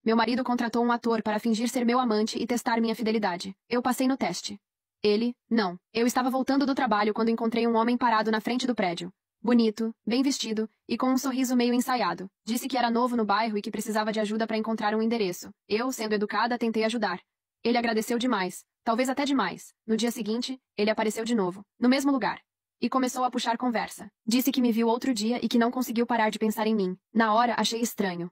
Meu marido contratou um ator para fingir ser meu amante e testar minha fidelidade. Eu passei no teste. Ele, não. Eu estava voltando do trabalho quando encontrei um homem parado na frente do prédio. Bonito, bem vestido e com um sorriso meio ensaiado. Disse que era novo no bairro e que precisava de ajuda para encontrar um endereço. Eu, sendo educada, tentei ajudar. Ele agradeceu demais, talvez até demais. No dia seguinte, ele apareceu de novo, no mesmo lugar. E começou a puxar conversa. Disse que me viu outro dia e que não conseguiu parar de pensar em mim. Na hora, achei estranho.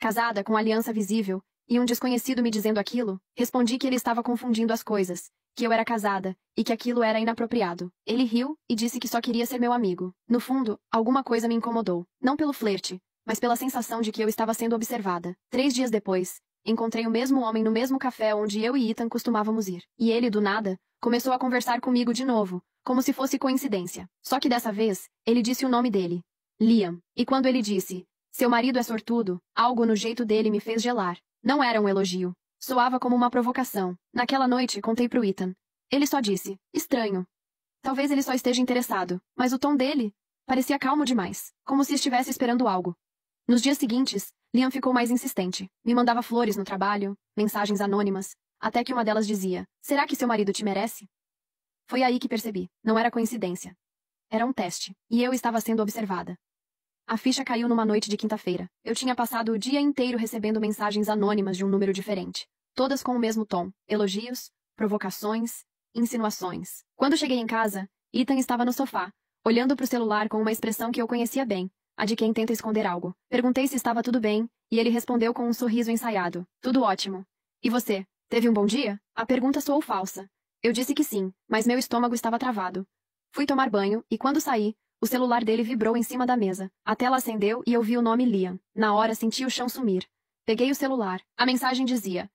Casada, com aliança visível, e um desconhecido me dizendo aquilo, respondi que ele estava confundindo as coisas, que eu era casada, e que aquilo era inapropriado. Ele riu e disse que só queria ser meu amigo. No fundo, alguma coisa me incomodou. Não pelo flerte, mas pela sensação de que eu estava sendo observada. 3 dias depois, encontrei o mesmo homem no mesmo café onde eu e Ethan costumávamos ir. E ele, do nada, começou a conversar comigo de novo, como se fosse coincidência. Só que dessa vez, ele disse o nome dele. Liam. E quando ele disse, seu marido é sortudo, algo no jeito dele me fez gelar. Não era um elogio. Soava como uma provocação. Naquela noite, contei pro Ethan. Ele só disse, estranho. Talvez ele só esteja interessado, mas o tom dele parecia calmo demais, como se estivesse esperando algo. Nos dias seguintes, Liam ficou mais insistente. Me mandava flores no trabalho, mensagens anônimas, até que uma delas dizia, será que seu marido te merece? Foi aí que percebi. Não era coincidência. Era um teste, e eu estava sendo observada. A ficha caiu numa noite de quinta-feira. Eu tinha passado o dia inteiro recebendo mensagens anônimas de um número diferente. Todas com o mesmo tom. Elogios, provocações, insinuações. Quando cheguei em casa, Ethan estava no sofá, olhando para o celular com uma expressão que eu conhecia bem, a de quem tenta esconder algo. Perguntei se estava tudo bem, e ele respondeu com um sorriso ensaiado. Tudo ótimo. E você? Teve um bom dia? A pergunta soou falsa. Eu disse que sim, mas meu estômago estava travado. Fui tomar banho, e quando saí, o celular dele vibrou em cima da mesa. A tela acendeu e eu vi o nome Liam. Na hora senti o chão sumir. Peguei o celular. A mensagem dizia: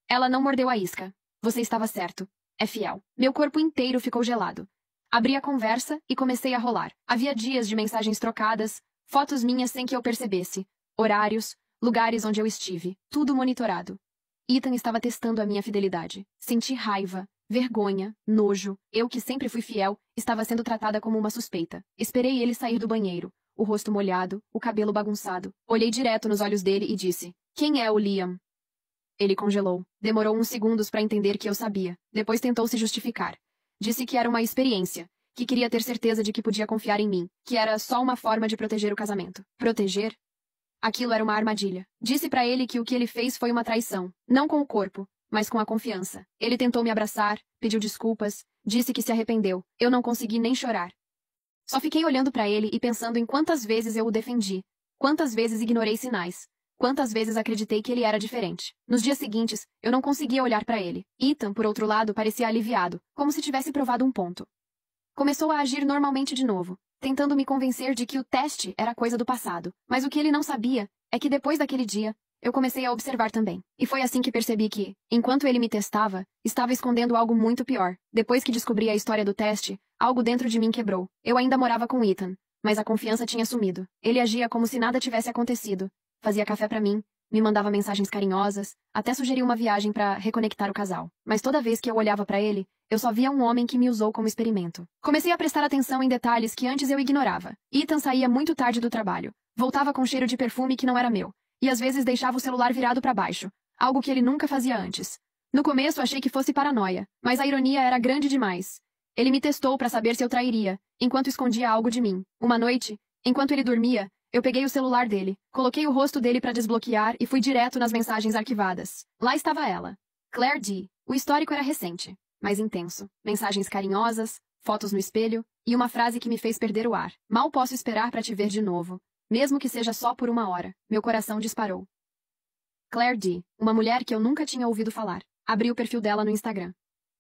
ela não mordeu a isca. Você estava certo. É fiel. Meu corpo inteiro ficou gelado. Abri a conversa e comecei a rolar. Havia dias de mensagens trocadas, fotos minhas sem que eu percebesse, horários, lugares onde eu estive, tudo monitorado. Ethan estava testando a minha fidelidade. Senti raiva, vergonha, nojo. Eu, que sempre fui fiel, estava sendo tratada como uma suspeita. Esperei ele sair do banheiro, o rosto molhado, o cabelo bagunçado. Olhei direto nos olhos dele e disse: quem é o Liam? Ele congelou. Demorou uns segundos para entender que eu sabia. Depois tentou se justificar. Disse que era uma experiência, que queria ter certeza de que podia confiar em mim, que era só uma forma de proteger o casamento. Proteger? Aquilo era uma armadilha. Disse para ele que o que ele fez foi uma traição, não com o corpo, mas com a confiança. Ele tentou me abraçar, pediu desculpas, disse que se arrependeu. Eu não consegui nem chorar. Só fiquei olhando para ele e pensando em quantas vezes eu o defendi, quantas vezes ignorei sinais, quantas vezes acreditei que ele era diferente. Nos dias seguintes, eu não conseguia olhar para ele. Ethan, por outro lado, parecia aliviado, como se tivesse provado um ponto. Começou a agir normalmente de novo, tentando me convencer de que o teste era coisa do passado. Mas o que ele não sabia é que depois daquele dia, eu comecei a observar também. E foi assim que percebi que, enquanto ele me testava, estava escondendo algo muito pior. Depois que descobri a história do teste, algo dentro de mim quebrou. Eu ainda morava com Ethan, mas a confiança tinha sumido. Ele agia como se nada tivesse acontecido. Fazia café para mim, me mandava mensagens carinhosas, até sugeriu uma viagem para reconectar o casal. Mas toda vez que eu olhava para ele, eu só via um homem que me usou como experimento. Comecei a prestar atenção em detalhes que antes eu ignorava. Ethan saía muito tarde do trabalho. Voltava com cheiro de perfume que não era meu. E às vezes deixava o celular virado para baixo, algo que ele nunca fazia antes. No começo achei que fosse paranoia, mas a ironia era grande demais. Ele me testou para saber se eu trairia, enquanto escondia algo de mim. Uma noite, enquanto ele dormia, eu peguei o celular dele, coloquei o rosto dele para desbloquear e fui direto nas mensagens arquivadas. Lá estava ela. Claire D. O histórico era recente, mas intenso. Mensagens carinhosas, fotos no espelho e uma frase que me fez perder o ar. Mal posso esperar para te ver de novo. Mesmo que seja só por 1 hora. Meu coração disparou. Claire D. Uma mulher que eu nunca tinha ouvido falar. Abri o perfil dela no Instagram.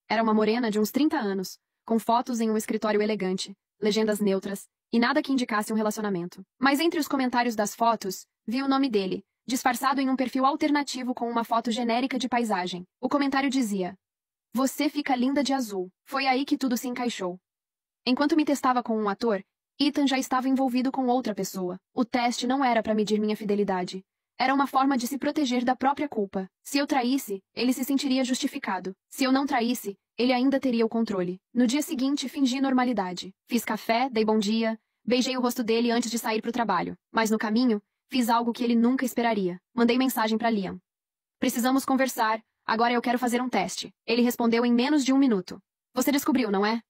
Era uma morena de uns 30 anos, com fotos em um escritório elegante, legendas neutras, e nada que indicasse um relacionamento. Mas entre os comentários das fotos, vi o nome dele, disfarçado em um perfil alternativo com uma foto genérica de paisagem. O comentário dizia: você fica linda de azul. Foi aí que tudo se encaixou. Enquanto me testava com um ator, Ethan já estava envolvido com outra pessoa. O teste não era para medir minha fidelidade. Era uma forma de se proteger da própria culpa. Se eu traísse, ele se sentiria justificado. Se eu não traísse, ele ainda teria o controle. No dia seguinte, fingi normalidade. Fiz café, dei bom dia, beijei o rosto dele antes de sair para o trabalho. Mas no caminho, fiz algo que ele nunca esperaria. Mandei mensagem para Liam. Precisamos conversar. Agora eu quero fazer um teste. Ele respondeu em menos de 1 minuto. Você descobriu, não é?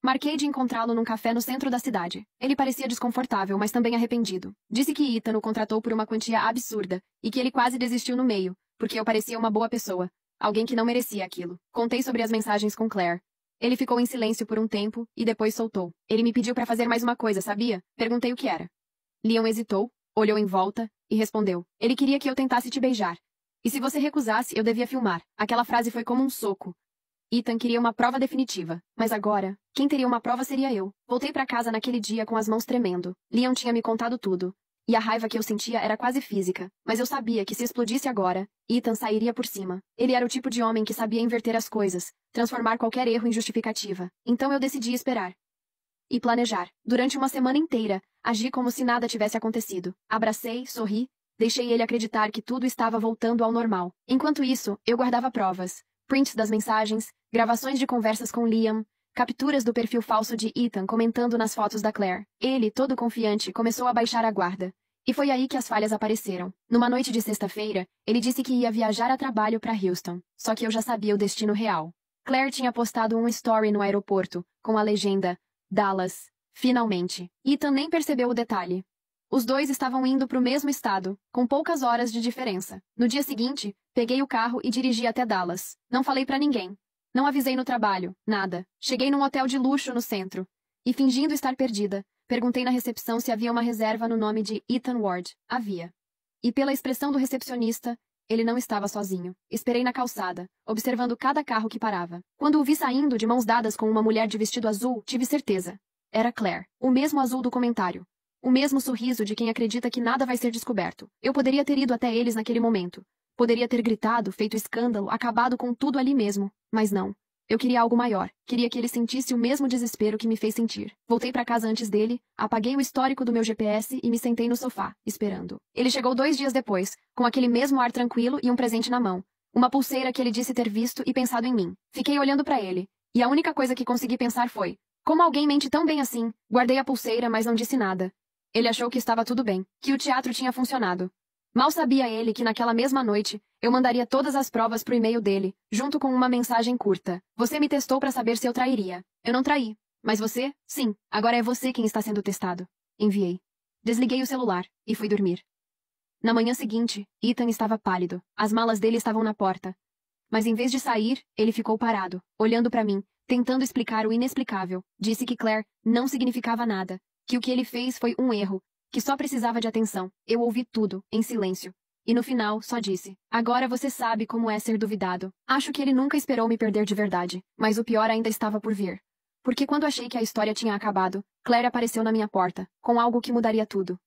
Marquei de encontrá-lo num café no centro da cidade. Ele parecia desconfortável, mas também arrependido. Disse que Ethan o contratou por uma quantia absurda e que ele quase desistiu no meio, porque eu parecia uma boa pessoa. Alguém que não merecia aquilo. Contei sobre as mensagens com Claire. Ele ficou em silêncio por um tempo e depois soltou. Ele me pediu para fazer mais uma coisa, sabia? Perguntei o que era. Leon hesitou, olhou em volta e respondeu. Ele queria que eu tentasse te beijar. E se você recusasse, eu devia filmar. Aquela frase foi como um soco. Ethan queria uma prova definitiva. Mas agora, quem teria uma prova seria eu. Voltei para casa naquele dia com as mãos tremendo. Leon tinha me contado tudo. E a raiva que eu sentia era quase física. Mas eu sabia que se explodisse agora, Ethan sairia por cima. Ele era o tipo de homem que sabia inverter as coisas, transformar qualquer erro em justificativa. Então eu decidi esperar. E planejar. Durante uma semana inteira, agi como se nada tivesse acontecido. Abracei, sorri, deixei ele acreditar que tudo estava voltando ao normal. Enquanto isso, eu guardava provas. Prints das mensagens, gravações de conversas com Liam, capturas do perfil falso de Ethan comentando nas fotos da Claire. Ele, todo confiante, começou a baixar a guarda. E foi aí que as falhas apareceram. Numa noite de sexta-feira, ele disse que ia viajar a trabalho para Houston. Só que eu já sabia o destino real. Claire tinha postado um story no aeroporto, com a legenda Dallas. Finalmente. Ethan nem percebeu o detalhe. Os dois estavam indo para o mesmo estado, com poucas horas de diferença. No dia seguinte, peguei o carro e dirigi até Dallas. Não falei para ninguém. Não avisei no trabalho, nada. Cheguei num hotel de luxo no centro. E fingindo estar perdida, perguntei na recepção se havia uma reserva no nome de Ethan Ward. Havia. E pela expressão do recepcionista, ele não estava sozinho. Esperei na calçada, observando cada carro que parava. Quando o vi saindo de mãos dadas com uma mulher de vestido azul, tive certeza. Era Claire. O mesmo azul do comentário. O mesmo sorriso de quem acredita que nada vai ser descoberto. Eu poderia ter ido até eles naquele momento. Poderia ter gritado, feito escândalo, acabado com tudo ali mesmo. Mas não. Eu queria algo maior. Queria que ele sentisse o mesmo desespero que me fez sentir. Voltei para casa antes dele, apaguei o histórico do meu GPS e me sentei no sofá, esperando. Ele chegou 2 dias depois, com aquele mesmo ar tranquilo e um presente na mão. Uma pulseira que ele disse ter visto e pensado em mim. Fiquei olhando para ele. E a única coisa que consegui pensar foi: como alguém mente tão bem assim? Guardei a pulseira, mas não disse nada. Ele achou que estava tudo bem, que o teatro tinha funcionado. Mal sabia ele que naquela mesma noite, eu mandaria todas as provas pro e-mail dele, junto com uma mensagem curta. Você me testou para saber se eu trairia. Eu não traí. Mas você? Sim. Agora é você quem está sendo testado. Enviei. Desliguei o celular e fui dormir. Na manhã seguinte, Ethan estava pálido. As malas dele estavam na porta. Mas em vez de sair, ele ficou parado, olhando para mim, tentando explicar o inexplicável. Disse que Claire não significava nada. Que o que ele fez foi um erro, que só precisava de atenção. Eu ouvi tudo, em silêncio. E no final, só disse: agora você sabe como é ser duvidado. Acho que ele nunca esperou me perder de verdade, mas o pior ainda estava por vir. Porque quando achei que a história tinha acabado, Claire apareceu na minha porta, com algo que mudaria tudo.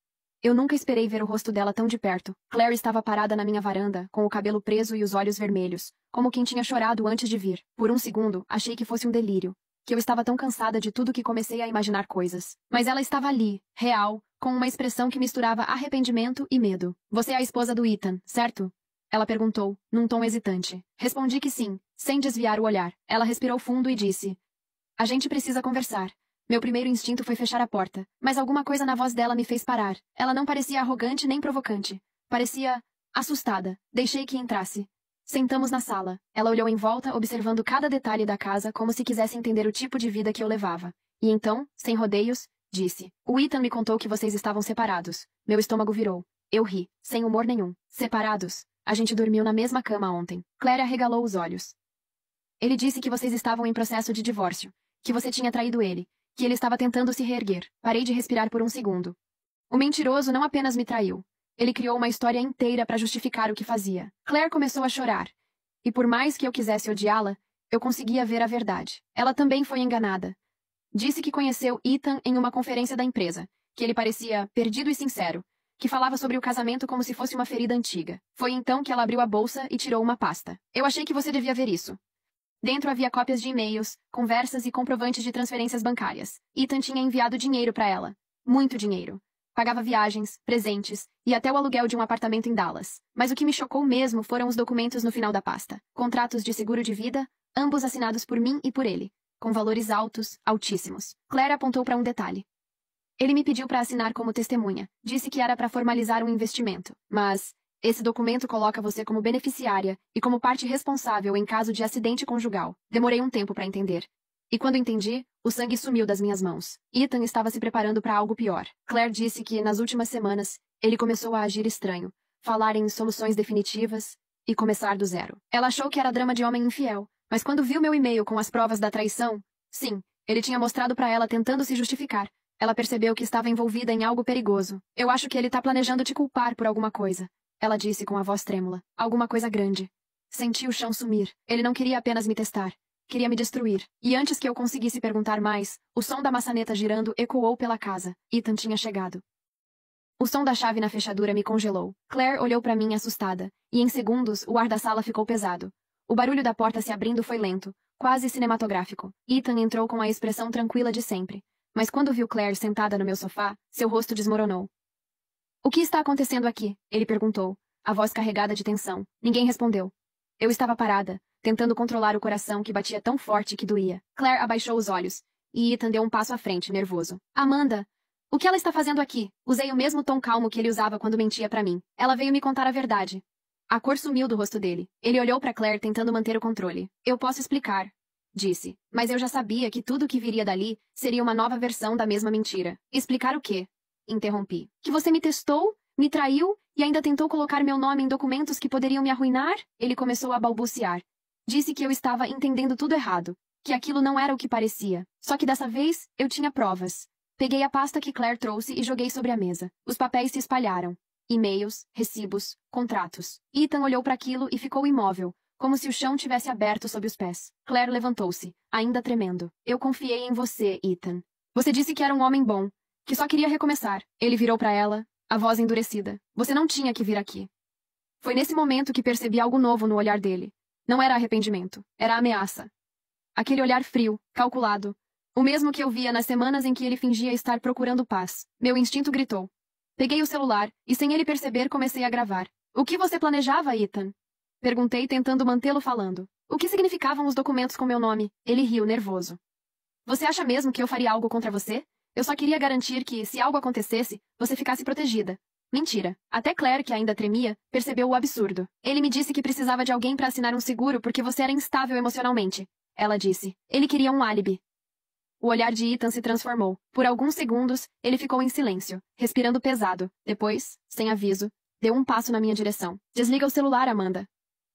Eu nunca esperei ver o rosto dela tão de perto. Claire estava parada na minha varanda, com o cabelo preso e os olhos vermelhos, como quem tinha chorado antes de vir. Por um segundo, achei que fosse um delírio. Que eu estava tão cansada de tudo que comecei a imaginar coisas. Mas ela estava ali, real, com uma expressão que misturava arrependimento e medo. Você é a esposa do Ethan, certo? Ela perguntou, num tom hesitante. Respondi que sim, sem desviar o olhar. Ela respirou fundo e disse: a gente precisa conversar. Meu primeiro instinto foi fechar a porta, mas alguma coisa na voz dela me fez parar. Ela não parecia arrogante nem provocante. Parecia assustada. Deixei que entrasse. Sentamos na sala. Ela olhou em volta, observando cada detalhe da casa como se quisesse entender o tipo de vida que eu levava. E então, sem rodeios, disse: o Ethan me contou que vocês estavam separados. Meu estômago virou. Eu ri, sem humor nenhum. Separados? A gente dormiu na mesma cama ontem. Claire arregalou os olhos. Ele disse que vocês estavam em processo de divórcio. Que você tinha traído ele. Que ele estava tentando se reerguer. Parei de respirar por um segundo. O mentiroso não apenas me traiu. Ele criou uma história inteira para justificar o que fazia. Claire começou a chorar. E por mais que eu quisesse odiá-la, eu conseguia ver a verdade. Ela também foi enganada. Disse que conheceu Ethan em uma conferência da empresa, que ele parecia perdido e sincero, que falava sobre o casamento como se fosse uma ferida antiga. Foi então que ela abriu a bolsa e tirou uma pasta. Eu achei que você devia ver isso. Dentro havia cópias de e-mails, conversas e comprovantes de transferências bancárias. Ethan tinha enviado dinheiro para ela. Muito dinheiro. Pagava viagens, presentes e até o aluguel de um apartamento em Dallas. Mas o que me chocou mesmo foram os documentos no final da pasta. Contratos de seguro de vida, ambos assinados por mim e por ele, com valores altos, altíssimos. Claire apontou para um detalhe. Ele me pediu para assinar como testemunha. Disse que era para formalizar um investimento. Mas Esse documento coloca você como beneficiária e como parte responsável em caso de acidente conjugal. Demorei um tempo para entender. E quando entendi, o sangue sumiu das minhas mãos. Ethan estava se preparando para algo pior. Claire disse que, nas últimas semanas, ele começou a agir estranho, falar em soluções definitivas e começar do zero. Ela achou que era drama de homem infiel, mas quando viu meu e-mail com as provas da traição, sim, ele tinha mostrado para ela tentando se justificar. Ela percebeu que estava envolvida em algo perigoso. Eu acho que ele tá planejando te culpar por alguma coisa. Ela disse com a voz trêmula. Alguma coisa grande. Senti o chão sumir. Ele não queria apenas me testar. Queria me destruir. E antes que eu conseguisse perguntar mais, o som da maçaneta girando ecoou pela casa. Ethan tinha chegado. O som da chave na fechadura me congelou. Claire olhou para mim assustada, e em segundos o ar da sala ficou pesado. O barulho da porta se abrindo foi lento, quase cinematográfico. Ethan entrou com a expressão tranquila de sempre. Mas quando viu Claire sentada no meu sofá, seu rosto desmoronou. O que está acontecendo aqui? Ele perguntou, a voz carregada de tensão. Ninguém respondeu. Eu estava parada, tentando controlar o coração que batia tão forte que doía. Claire abaixou os olhos, e Ethan deu um passo à frente, nervoso. Amanda! O que ela está fazendo aqui? Usei o mesmo tom calmo que ele usava quando mentia para mim. Ela veio me contar a verdade. A cor sumiu do rosto dele. Ele olhou para Claire tentando manter o controle. Eu posso explicar, disse. Mas eu já sabia que tudo o que viria dali seria uma nova versão da mesma mentira. Explicar o quê? Interrompi. Que você me testou, me traiu e ainda tentou colocar meu nome em documentos que poderiam me arruinar? Ele começou a balbuciar. Disse que eu estava entendendo tudo errado, que aquilo não era o que parecia. Só que dessa vez, eu tinha provas. Peguei a pasta que Claire trouxe e joguei sobre a mesa. Os papéis se espalharam. E-mails, recibos, contratos. Ethan olhou para aquilo e ficou imóvel, como se o chão tivesse aberto sob os pés. Claire levantou-se, ainda tremendo. Eu confiei em você, Ethan. Você disse que era um homem bom, que só queria recomeçar. Ele virou para ela, a voz endurecida. Você não tinha que vir aqui. Foi nesse momento que percebi algo novo no olhar dele. Não era arrependimento, era ameaça. Aquele olhar frio, calculado. O mesmo que eu via nas semanas em que ele fingia estar procurando paz. Meu instinto gritou. Peguei o celular, e sem ele perceber comecei a gravar. O que você planejava, Ethan? Perguntei tentando mantê-lo falando. O que significavam os documentos com meu nome? Ele riu, nervoso. Você acha mesmo que eu faria algo contra você? Eu só queria garantir que, se algo acontecesse, você ficasse protegida. Mentira. Até Claire, que ainda tremia, percebeu o absurdo. Ele me disse que precisava de alguém para assinar um seguro porque você era instável emocionalmente. Ela disse. Ele queria um álibi. O olhar de Ethan se transformou. Por alguns segundos, ele ficou em silêncio, respirando pesado. Depois, sem aviso, deu um passo na minha direção. Desliga o celular, Amanda.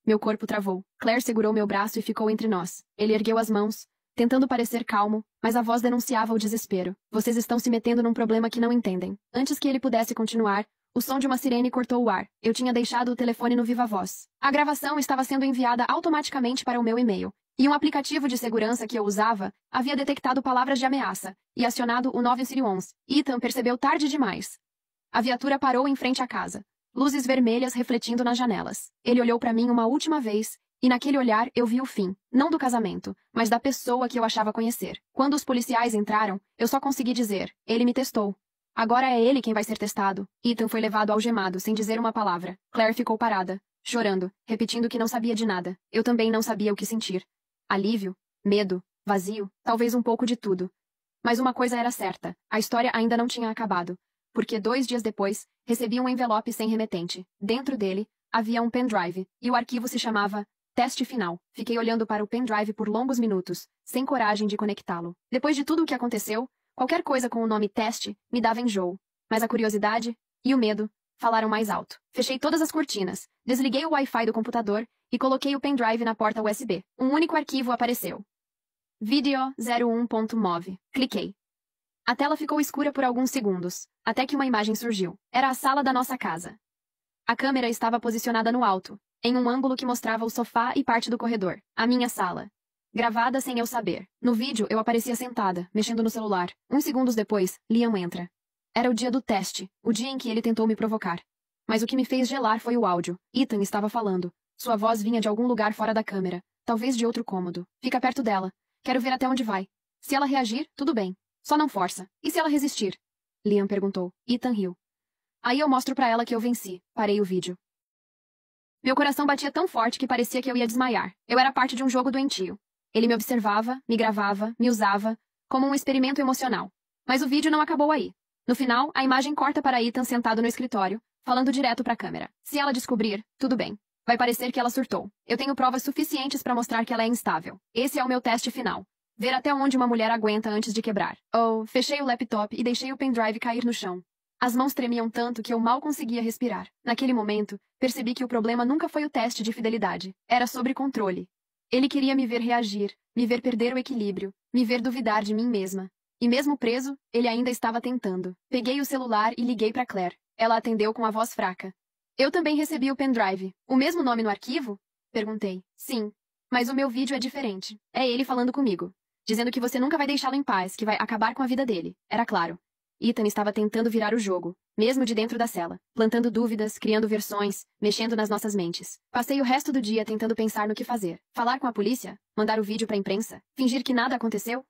Meu corpo travou. Claire segurou meu braço e ficou entre nós. Ele ergueu as mãos, tentando parecer calmo, mas a voz denunciava o desespero. Vocês estão se metendo num problema que não entendem. Antes que ele pudesse continuar, o som de uma sirene cortou o ar. Eu tinha deixado o telefone no viva voz. A gravação estava sendo enviada automaticamente para o meu e-mail. E um aplicativo de segurança que eu usava havia detectado palavras de ameaça e acionado o 911. Ethan percebeu tarde demais. A viatura parou em frente à casa. Luzes vermelhas refletindo nas janelas. Ele olhou para mim uma última vez, e naquele olhar eu vi o fim, não do casamento, mas da pessoa que eu achava conhecer. Quando os policiais entraram, eu só consegui dizer, ele me testou. Agora é ele quem vai ser testado. Ethan foi levado algemado, sem dizer uma palavra. Claire ficou parada, chorando, repetindo que não sabia de nada. Eu também não sabia o que sentir. Alívio, medo, vazio, talvez um pouco de tudo. Mas uma coisa era certa, a história ainda não tinha acabado. Porque 2 dias depois, recebi um envelope sem remetente. Dentro dele, havia um pendrive, e o arquivo se chamava Teste Final. Fiquei olhando para o pendrive por longos minutos, sem coragem de conectá-lo. Depois de tudo o que aconteceu, qualquer coisa com o nome teste me dava enjoo. Mas a curiosidade e o medo falaram mais alto. Fechei todas as cortinas, desliguei o Wi-Fi do computador e coloquei o pendrive na porta USB. Um único arquivo apareceu. Video 01.mov. Cliquei. A tela ficou escura por alguns segundos, até que uma imagem surgiu. Era a sala da nossa casa. A câmera estava posicionada no alto, em um ângulo que mostrava o sofá e parte do corredor. A minha sala. Gravada sem eu saber. No vídeo, eu aparecia sentada, mexendo no celular. Uns segundos depois, Liam entra. Era o dia do teste, o dia em que ele tentou me provocar. Mas o que me fez gelar foi o áudio. Ethan estava falando. Sua voz vinha de algum lugar fora da câmera, talvez de outro cômodo. Fica perto dela. Quero ver até onde vai. Se ela reagir, tudo bem. Só não força. E se ela resistir? Liam perguntou. Ethan riu. Aí eu mostro pra ela que eu venci. Parei o vídeo. Meu coração batia tão forte que parecia que eu ia desmaiar. Eu era parte de um jogo doentio. Ele me observava, me gravava, me usava, como um experimento emocional. Mas o vídeo não acabou aí. No final, a imagem corta para Ethan sentado no escritório, falando direto pra câmera. Se ela descobrir, tudo bem. Vai parecer que ela surtou. Eu tenho provas suficientes pra mostrar que ela é instável. Esse é o meu teste final. Ver até onde uma mulher aguenta antes de quebrar. Oh, fechei o laptop e deixei o pendrive cair no chão. As mãos tremiam tanto que eu mal conseguia respirar. Naquele momento, percebi que o problema nunca foi o teste de fidelidade. Era sobre controle. Ele queria me ver reagir, me ver perder o equilíbrio, me ver duvidar de mim mesma. E mesmo preso, ele ainda estava tentando. Peguei o celular e liguei para Claire. Ela atendeu com a voz fraca. Eu também recebi o pendrive. O mesmo nome no arquivo? Perguntei. Sim. Mas o meu vídeo é diferente. É ele falando comigo. Dizendo que você nunca vai deixá-lo em paz, que vai acabar com a vida dele. Era claro. Ethan estava tentando virar o jogo, mesmo de dentro da cela, plantando dúvidas, criando versões, mexendo nas nossas mentes. Passei o resto do dia tentando pensar no que fazer. Falar com a polícia? Mandar o vídeo para a imprensa? Fingir que nada aconteceu?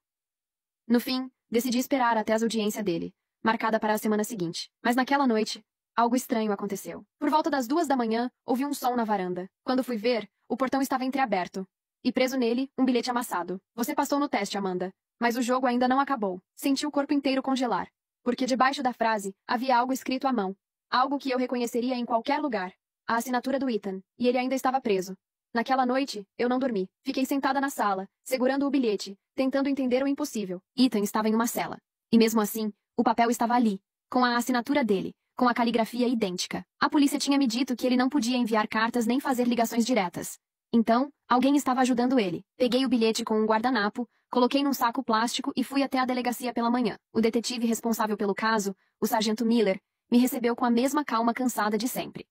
No fim, decidi esperar até a audiência dele, marcada para a semana seguinte. Mas naquela noite, algo estranho aconteceu. Por volta das 2 da manhã, ouvi um som na varanda. Quando fui ver, o portão estava entreaberto. E preso nele, um bilhete amassado. Você passou no teste, Amanda. Mas o jogo ainda não acabou. Senti o corpo inteiro congelar. Porque debaixo da frase, havia algo escrito à mão. Algo que eu reconheceria em qualquer lugar. A assinatura do Ethan. E ele ainda estava preso. Naquela noite, eu não dormi. Fiquei sentada na sala, segurando o bilhete, tentando entender o impossível. Ethan estava em uma cela. E mesmo assim, o papel estava ali, com a assinatura dele, com a caligrafia idêntica. A polícia tinha me dito que ele não podia enviar cartas nem fazer ligações diretas. Então, alguém estava ajudando ele. Peguei o bilhete com um guardanapo, coloquei num saco plástico e fui até a delegacia pela manhã. O detetive responsável pelo caso, o sargento Miller, me recebeu com a mesma calma cansada de sempre.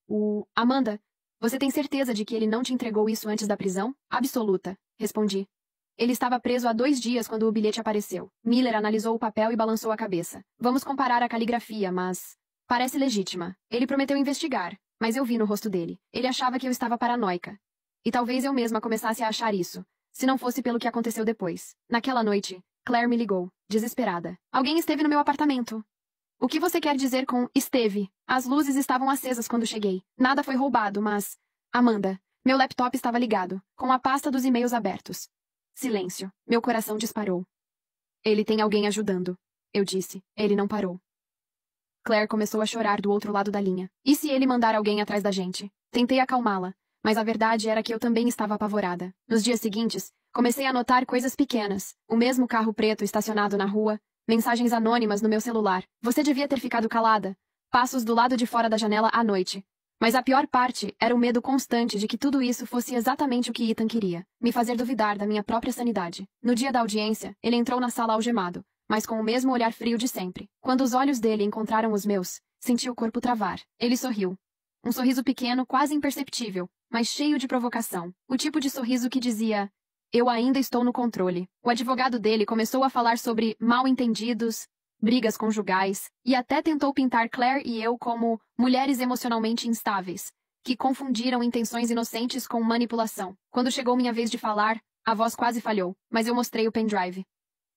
Amanda, você tem certeza de que ele não te entregou isso antes da prisão? Absoluta, respondi. Ele estava preso há 2 dias quando o bilhete apareceu. Miller analisou o papel e balançou a cabeça. Vamos comparar a caligrafia, mas... parece legítima. Ele prometeu investigar, mas eu vi no rosto dele. Ele achava que eu estava paranoica. E talvez eu mesma começasse a achar isso, se não fosse pelo que aconteceu depois. Naquela noite, Claire me ligou, desesperada. Alguém esteve no meu apartamento. O que você quer dizer com esteve? As luzes estavam acesas quando cheguei. Nada foi roubado, mas... Amanda, meu laptop estava ligado, com a pasta dos e-mails abertos. Silêncio. Meu coração disparou. Ele tem alguém ajudando, eu disse. Ele não parou. Claire começou a chorar do outro lado da linha. E se ele mandar alguém atrás da gente? Tentei acalmá-la. Mas a verdade era que eu também estava apavorada. Nos dias seguintes, comecei a notar coisas pequenas. O mesmo carro preto estacionado na rua, mensagens anônimas no meu celular. Você devia ter ficado calada. Passos do lado de fora da janela à noite. Mas a pior parte era o medo constante de que tudo isso fosse exatamente o que Ethan queria. Me fazer duvidar da minha própria sanidade. No dia da audiência, ele entrou na sala algemado, mas com o mesmo olhar frio de sempre. Quando os olhos dele encontraram os meus, senti o corpo travar. Ele sorriu. Um sorriso pequeno, quase imperceptível, mas cheio de provocação. O tipo de sorriso que dizia, eu ainda estou no controle. O advogado dele começou a falar sobre mal-entendidos, brigas conjugais, e até tentou pintar Claire e eu como mulheres emocionalmente instáveis, que confundiram intenções inocentes com manipulação. Quando chegou minha vez de falar, a voz quase falhou, mas eu mostrei o pendrive.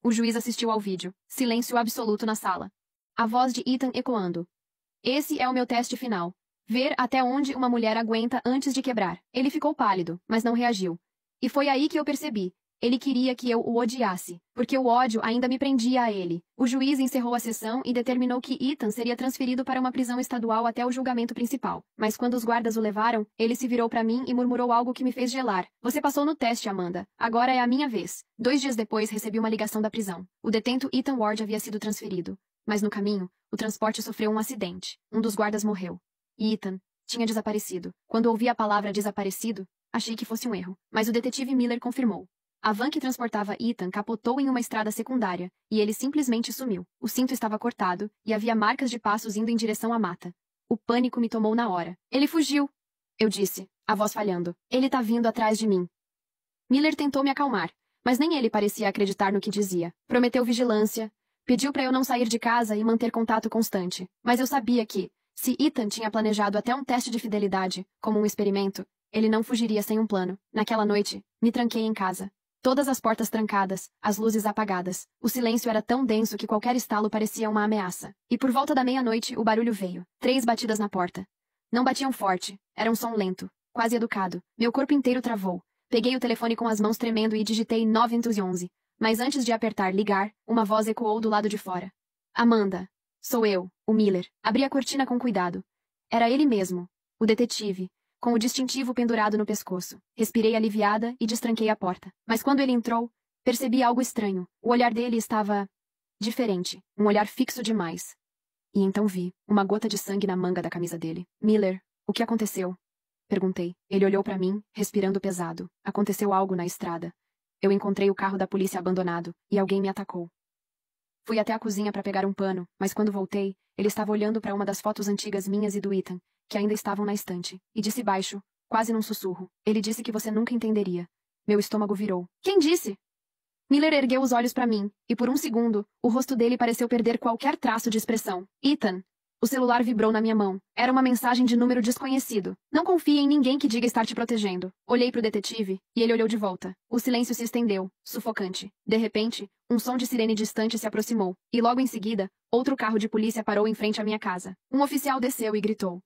O juiz assistiu ao vídeo. Silêncio absoluto na sala. A voz de Ethan ecoando. Esse é o meu teste final. Ver até onde uma mulher aguenta antes de quebrar. Ele ficou pálido, mas não reagiu. E foi aí que eu percebi. Ele queria que eu o odiasse, porque o ódio ainda me prendia a ele. O juiz encerrou a sessão e determinou que Ethan seria transferido para uma prisão estadual até o julgamento principal. Mas quando os guardas o levaram, ele se virou para mim e murmurou algo que me fez gelar. Você passou no teste, Amanda. Agora é a minha vez. 2 dias depois, recebi uma ligação da prisão. O detento Ethan Ward havia sido transferido. Mas no caminho, o transporte sofreu um acidente. Um dos guardas morreu. E Ethan tinha desaparecido. Quando ouvi a palavra desaparecido, achei que fosse um erro. Mas o detetive Miller confirmou. A van que transportava Ethan capotou em uma estrada secundária, e ele simplesmente sumiu. O cinto estava cortado, e havia marcas de passos indo em direção à mata. O pânico me tomou na hora. Ele fugiu! Eu disse, a voz falhando. Ele tá vindo atrás de mim. Miller tentou me acalmar, mas nem ele parecia acreditar no que dizia. Prometeu vigilância, pediu para eu não sair de casa e manter contato constante. Mas eu sabia que, se Ethan tinha planejado até um teste de fidelidade, como um experimento, ele não fugiria sem um plano. Naquela noite, me tranquei em casa. Todas as portas trancadas, as luzes apagadas. O silêncio era tão denso que qualquer estalo parecia uma ameaça. E por volta da meia-noite, o barulho veio. 3 batidas na porta. Não batiam forte, era um som lento, quase educado. Meu corpo inteiro travou. Peguei o telefone com as mãos tremendo e digitei 911. Mas antes de apertar ligar, uma voz ecoou do lado de fora. Amanda. Sou eu, o Miller. Abri a cortina com cuidado. Era ele mesmo. O detetive, com o distintivo pendurado no pescoço. Respirei aliviada e destranquei a porta. Mas quando ele entrou, percebi algo estranho. O olhar dele estava diferente. Um olhar fixo demais. E então vi uma gota de sangue na manga da camisa dele. Miller, o que aconteceu? Perguntei. Ele olhou para mim, respirando pesado. Aconteceu algo na estrada. Eu encontrei o carro da polícia abandonado, e alguém me atacou. Fui até a cozinha para pegar um pano, mas quando voltei, ele estava olhando para uma das fotos antigas minhas e do Ethan, que ainda estavam na estante, e disse baixo, quase num sussurro. Ele disse que você nunca entenderia. Meu estômago virou. Quem disse? Miller ergueu os olhos para mim, e por um segundo, o rosto dele pareceu perder qualquer traço de expressão. Ethan. O celular vibrou na minha mão. Era uma mensagem de número desconhecido. Não confie em ninguém que diga estar te protegendo. Olhei para o detetive, e ele olhou de volta. O silêncio se estendeu, sufocante. De repente, um som de sirene distante se aproximou, e logo em seguida, outro carro de polícia parou em frente à minha casa. Um oficial desceu e gritou.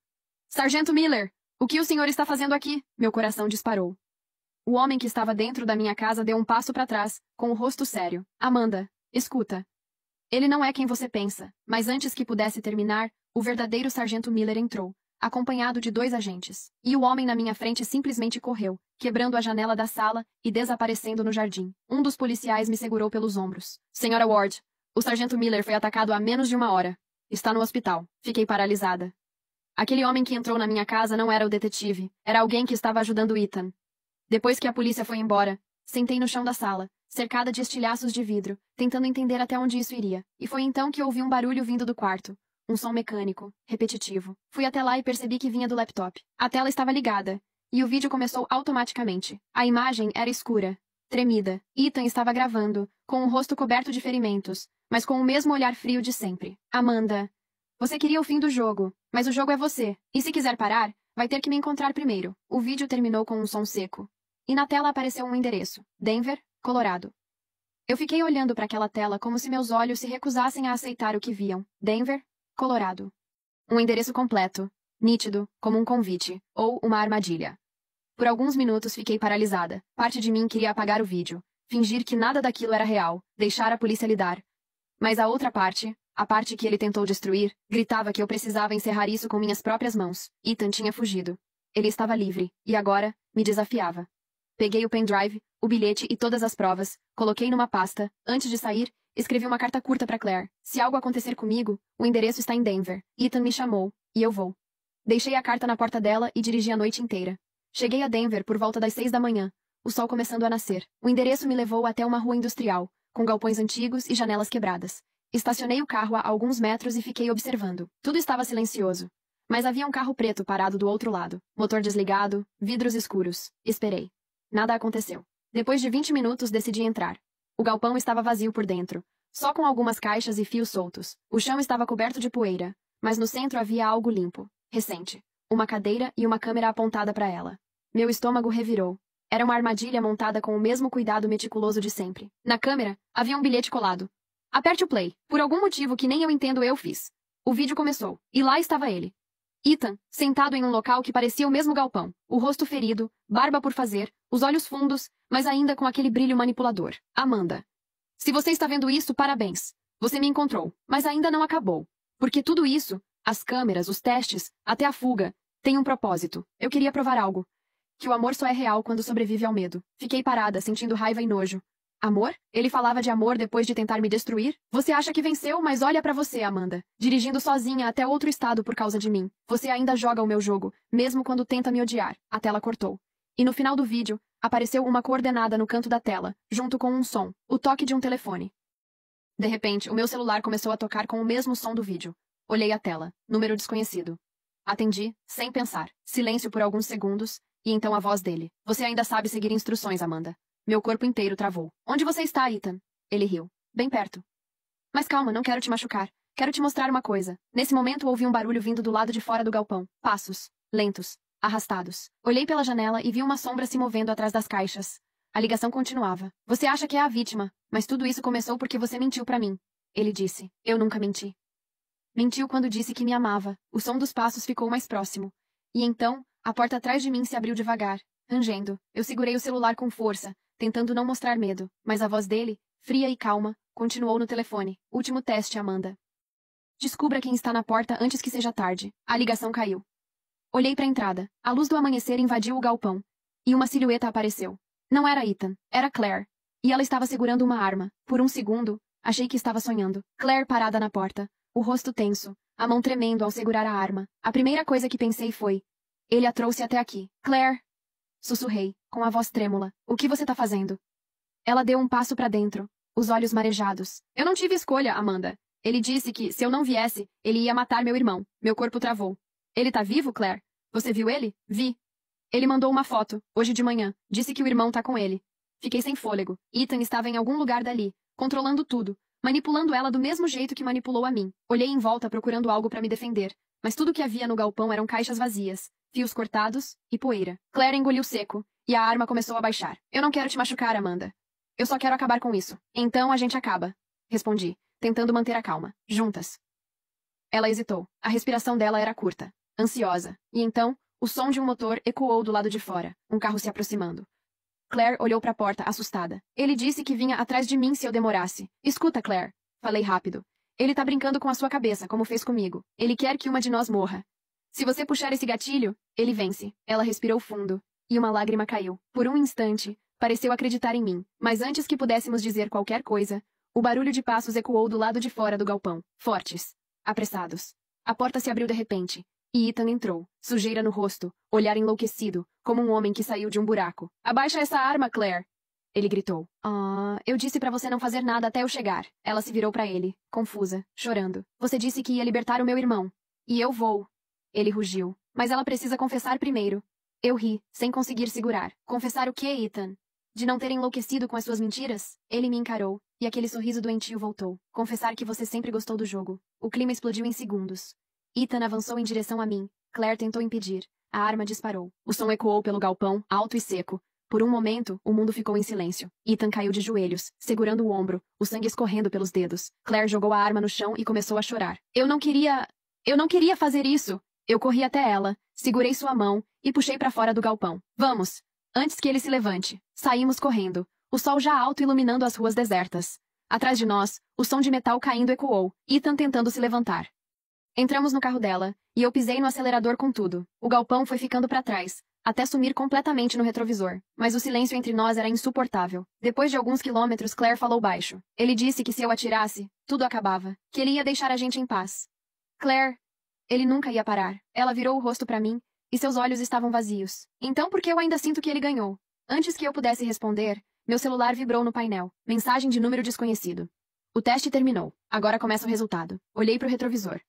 Sargento Miller! O que o senhor está fazendo aqui? Meu coração disparou. O homem que estava dentro da minha casa deu um passo para trás, com o rosto sério. Amanda, escuta. Ele não é quem você pensa, mas antes que pudesse terminar, o verdadeiro sargento Miller entrou, acompanhado de 2 agentes. E o homem na minha frente simplesmente correu, quebrando a janela da sala e desaparecendo no jardim. Um dos policiais me segurou pelos ombros. Senhora Ward, o sargento Miller foi atacado há menos de 1 hora. Está no hospital. Fiquei paralisada. Aquele homem que entrou na minha casa não era o detetive, era alguém que estava ajudando Ethan. Depois que a polícia foi embora, sentei no chão da sala, cercada de estilhaços de vidro, tentando entender até onde isso iria. E foi então que ouvi um barulho vindo do quarto. Um som mecânico, repetitivo. Fui até lá e percebi que vinha do laptop. A tela estava ligada, e o vídeo começou automaticamente. A imagem era escura, tremida. Ethan estava gravando, com o rosto coberto de ferimentos, mas com o mesmo olhar frio de sempre. Amanda, você queria o fim do jogo, mas o jogo é você. E se quiser parar, vai ter que me encontrar primeiro. O vídeo terminou com um som seco. E na tela apareceu um endereço. Denver, Colorado. Eu fiquei olhando para aquela tela como se meus olhos se recusassem a aceitar o que viam. Denver, Colorado. Um endereço completo, nítido, como um convite, ou uma armadilha. Por alguns minutos fiquei paralisada. Parte de mim queria apagar o vídeo, fingir que nada daquilo era real, deixar a polícia lidar. Mas a outra parte, a parte que ele tentou destruir, gritava que eu precisava encerrar isso com minhas próprias mãos. Ethan tinha fugido. Ele estava livre, e agora, me desafiava. Peguei o pendrive, o bilhete e todas as provas, coloquei numa pasta. Antes de sair, escrevi uma carta curta para Claire. Se algo acontecer comigo, o endereço está em Denver. Ethan me chamou, e eu vou. Deixei a carta na porta dela e dirigi a noite inteira. Cheguei a Denver por volta das 6 da manhã, o sol começando a nascer. O endereço me levou até uma rua industrial, com galpões antigos e janelas quebradas. Estacionei o carro a alguns metros e fiquei observando. Tudo estava silencioso. Mas havia um carro preto parado do outro lado. Motor desligado, vidros escuros. Esperei. Nada aconteceu. Depois de 20 minutos decidi entrar. O galpão estava vazio por dentro, só com algumas caixas e fios soltos. O chão estava coberto de poeira, mas no centro havia algo limpo, recente. Uma cadeira e uma câmera apontada para ela. Meu estômago revirou. Era uma armadilha montada com o mesmo cuidado meticuloso de sempre. Na câmera, havia um bilhete colado. Aperte o play. Por algum motivo que nem eu entendo eu fiz. O vídeo começou, e lá estava ele. Ethan, sentado em um local que parecia o mesmo galpão, o rosto ferido, barba por fazer, os olhos fundos, mas ainda com aquele brilho manipulador. Amanda. Se você está vendo isso, parabéns. Você me encontrou, mas ainda não acabou. Porque tudo isso, as câmeras, os testes, até a fuga, tem um propósito. Eu queria provar algo. Que o amor só é real quando sobrevive ao medo. Fiquei parada, sentindo raiva e nojo. Amor? Ele falava de amor depois de tentar me destruir? Você acha que venceu, mas olha pra você, Amanda. Dirigindo sozinha até outro estado por causa de mim. Você ainda joga o meu jogo, mesmo quando tenta me odiar. A tela cortou. E no final do vídeo, apareceu uma coordenada no canto da tela, junto com um som, o toque de um telefone. De repente, o meu celular começou a tocar com o mesmo som do vídeo. Olhei a tela. Número desconhecido. Atendi, sem pensar. Silêncio por alguns segundos, e então a voz dele. Você ainda sabe seguir instruções, Amanda. Meu corpo inteiro travou. Onde você está, Ethan? Ele riu. Bem perto. Mas calma, não quero te machucar. Quero te mostrar uma coisa. Nesse momento ouvi um barulho vindo do lado de fora do galpão. Passos. Lentos. Arrastados. Olhei pela janela e vi uma sombra se movendo atrás das caixas. A ligação continuava. Você acha que é a vítima, mas tudo isso começou porque você mentiu pra mim. Ele disse. Eu nunca menti. Mentiu quando disse que me amava. O som dos passos ficou mais próximo. E então, a porta atrás de mim se abriu devagar. Rangendo, eu segurei o celular com força, tentando não mostrar medo, mas a voz dele, fria e calma, continuou no telefone. Último teste, Amanda. Descubra quem está na porta antes que seja tarde. A ligação caiu. Olhei para a entrada. A luz do amanhecer invadiu o galpão. E uma silhueta apareceu. Não era Ethan, era Claire. E ela estava segurando uma arma. Por um segundo, achei que estava sonhando. Claire parada na porta, o rosto tenso, a mão tremendo ao segurar a arma. A primeira coisa que pensei foi: ele a trouxe até aqui. Claire! Sussurrei, com a voz trêmula. O que você tá fazendo? Ela deu um passo para dentro, os olhos marejados. Eu não tive escolha, Amanda. Ele disse que, se eu não viesse, ele ia matar meu irmão. Meu corpo travou. Ele tá vivo, Claire? Você viu ele? Vi. Ele mandou uma foto, hoje de manhã. Disse que o irmão tá com ele. Fiquei sem fôlego. Ethan estava em algum lugar dali, controlando tudo, manipulando ela do mesmo jeito que manipulou a mim. Olhei em volta procurando algo para me defender, mas tudo que havia no galpão eram caixas vazias, fios cortados e poeira. Claire engoliu seco, e a arma começou a baixar. Eu não quero te machucar, Amanda. Eu só quero acabar com isso. Então a gente acaba. Respondi, tentando manter a calma. Juntas. Ela hesitou. A respiração dela era curta, ansiosa. E então, o som de um motor ecoou do lado de fora, um carro se aproximando. Claire olhou para a porta, assustada. Ele disse que vinha atrás de mim se eu demorasse. Escuta, Claire. Falei rápido. Ele tá brincando com a sua cabeça, como fez comigo. Ele quer que uma de nós morra. Se você puxar esse gatilho, ele vence. Ela respirou fundo, e uma lágrima caiu. Por um instante, pareceu acreditar em mim. Mas antes que pudéssemos dizer qualquer coisa, o barulho de passos ecoou do lado de fora do galpão. Fortes. Apressados. A porta se abriu de repente. E Ethan entrou, sujeira no rosto, olhar enlouquecido, como um homem que saiu de um buraco. Abaixa essa arma, Claire! Ele gritou. Eu disse pra você não fazer nada até eu chegar. Ela se virou pra ele, confusa, chorando. Você disse que ia libertar o meu irmão. E eu vou. Ele rugiu. Mas ela precisa confessar primeiro. Eu ri, sem conseguir segurar. Confessar o quê, Ethan? De não ter enlouquecido com as suas mentiras? Ele me encarou, e aquele sorriso doentio voltou. Confessar que você sempre gostou do jogo. O clima explodiu em segundos. Ethan avançou em direção a mim. Claire tentou impedir. A arma disparou. O som ecoou pelo galpão, alto e seco. Por um momento, o mundo ficou em silêncio. Ethan caiu de joelhos, segurando o ombro, o sangue escorrendo pelos dedos. Claire jogou a arma no chão e começou a chorar. Eu não queria fazer isso! Eu corri até ela, segurei sua mão e puxei para fora do galpão. Vamos! Antes que ele se levante. Saímos correndo, o sol já alto iluminando as ruas desertas. Atrás de nós, o som de metal caindo ecoou. Ethan tentando se levantar. Entramos no carro dela, e eu pisei no acelerador com tudo. O galpão foi ficando para trás, até sumir completamente no retrovisor. Mas o silêncio entre nós era insuportável. Depois de alguns quilômetros, Claire falou baixo. Ele disse que se eu atirasse, tudo acabava. Que ele ia deixar a gente em paz. Claire... Ele nunca ia parar. Ela virou o rosto para mim, e seus olhos estavam vazios. Então por que eu ainda sinto que ele ganhou? Antes que eu pudesse responder, meu celular vibrou no painel. Mensagem de número desconhecido. O teste terminou. Agora começa o resultado. Olhei para o retrovisor.